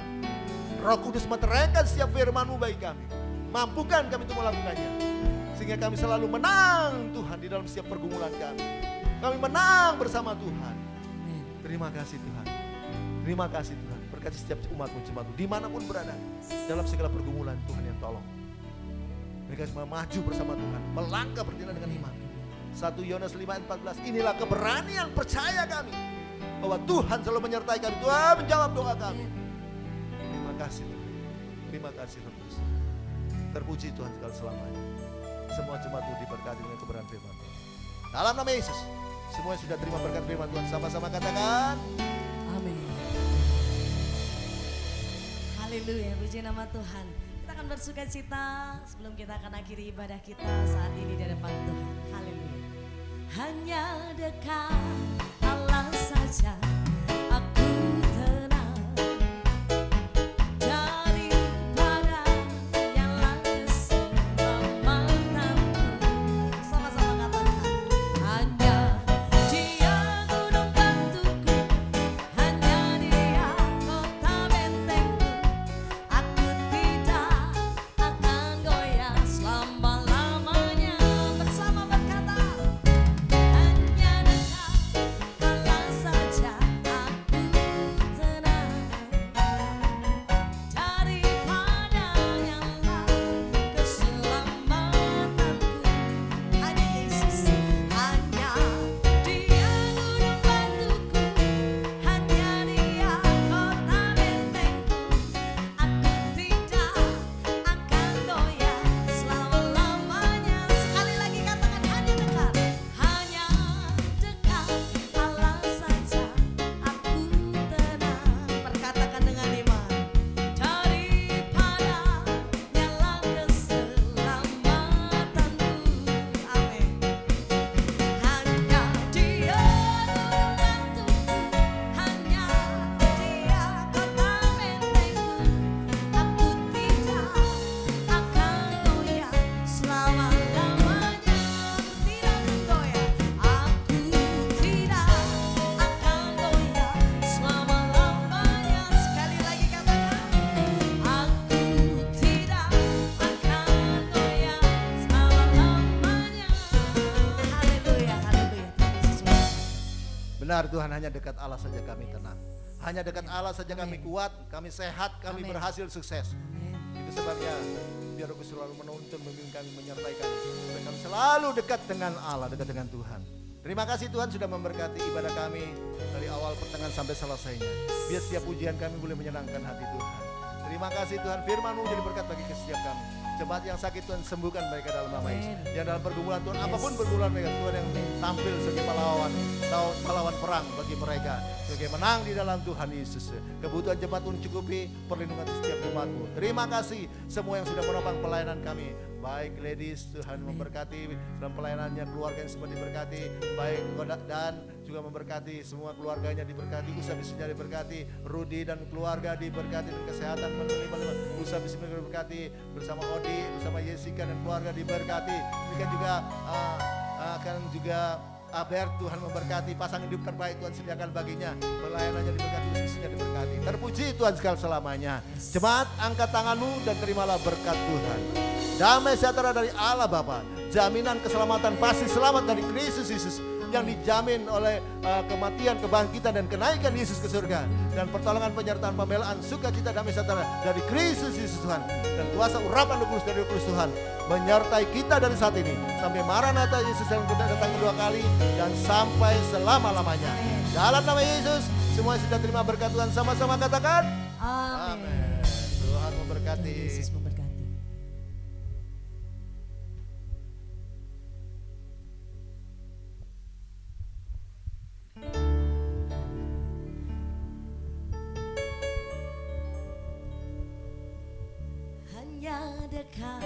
Roh Kudus menerangkan setiap firman-Mu bagi kami. Mampukan kami untuk melakukannya. Sehingga kami selalu menang Tuhan di dalam setiap pergumulan kami. Kami menang bersama Tuhan. Terima kasih Tuhan. Terima kasih Tuhan. Berkati setiap umat-Mu, jemaat-Mu, dimanapun berada. Dalam segala pergumulan Tuhan yang tolong. Mereka semua maju bersama Tuhan. Melangkah bertindak dengan iman. 1 Yohanes 5 ayat 14. Inilah keberanian percaya kami. Bahwa Tuhan selalu menyertai kami. Tuhan menjawab doa kami. Terima kasih Tuhan. Terima kasih Roh Kudus. Terpuji Tuhan segala selamanya. Semua jemaat-Mu diberkati dengan kebenaran firman. Dalam nama Yesus. Semua yang sudah terima berkat firman Tuhan sama-sama katakan Amin. Haleluya, puji nama Tuhan. Kita akan bersuka cita sebelum kita akan akhiri ibadah kita saat ini di depan Tuhan. Haleluya. Hanya dekat Allah saja aku tenang, daripada nyala keselamatanku. Sama-sama katakan, hanya Dia gunung batuku, hanya Dia kota bentengku. Aku tidak akan goyah selama-lamanya. Bersama berkata, hanya dekat Allah saja aku tenang, daripada nyala keselamatanku. Hanya Yesus, hanya Dia gunung batuku, hanya Dia kota bentengku. Aku tidak akan goyah selama-lamanya. Sekali lagi katakan, hanya dekat Allah saja aku tenang. Perkatakan dengan iman, daripada nyala keselamatanku. Amin. Hanya Dia gunung batuku, hanya Dia kota bentengku. Aku tidak akan goyah selama-lamanya. Tidak akan goyah. Aku tidak akan goyah selama-lamanya. Sekali lagi katakan, aku tidak akan goyah selama-lamanya. Haleluya, haleluya. Terima kasih. benar Tuhan, hanya dekat Allah saja kami tenang. Hanya dekat Allah saja kami kuat, kami sehat, kami Amin. berhasil sukses. Amin. Itu sebabnya biar Roh Kudus selalu menuntun, membimbing kami, menyertai kami. Supaya kami selalu dekat dengan Allah, dekat dengan Tuhan. Terima kasih Tuhan sudah memberkati ibadah kami dari awal pertengahan sampai selesainya. Biar setiap pujian kami boleh menyenangkan hati Tuhan. Terima kasih Tuhan, firman-Mu jadi berkat bagi setiap kami. Jemaat yang sakit Tuhan sembuhkan mereka dalam nama Yesus. Yang dalam pergumulan Tuhan, apapun pergumulan mereka, Tuhan yang tampil sebagai pahlawan perang bagi mereka. Sebagai menang di dalam Tuhan Yesus. Kebutuhan jemaat Tuhan cukupi, perlindungan setiap jemaat-Mu. Terima kasih semua yang sudah menopang pelayanan kami. Baik ladies, Tuhan memberkati dalam pelayanannya, keluarga yang semua diberkati. Baik dan juga memberkati semua keluarganya, diberkati, usaha bisnisnya diberkati, Rudi dan keluarga diberkati, dan kesehatan menerima usaha bisnisnya diberkati, bersama Odi, bersama Jessica dan keluarga diberkati. Demikian juga akan juga Albert, Tuhan memberkati, pasangan hidup terbaik Tuhan sediakan baginya, pelayanannya diberkati, bisnisnya diberkati. Terpuji Tuhan segala selamanya. Jemaat, angkat tanganmu dan terimalah berkat Tuhan. Damai sejahtera dari Allah Bapa, jaminan keselamatan, pasti selamat dari Kristus Yesus yang dijamin oleh kematian, kebangkitan dan kenaikan Yesus ke surga, dan pertolongan, penyertaan, pembelaan, sukacita, damai sejahtera dari Kristus Yesus Tuhan, dan kuasa urapan Roh Kudus dari Roh Kudus Tuhan menyertai kita dari saat ini sampai Maranatha Yesus yang datang kedua kali dan sampai selama-lamanya. Dalam nama Yesus, semua yang sudah terima berkat Tuhan sama-sama katakan Amin. Tuhan memberkati. Yesus memberkati. Hanya dekat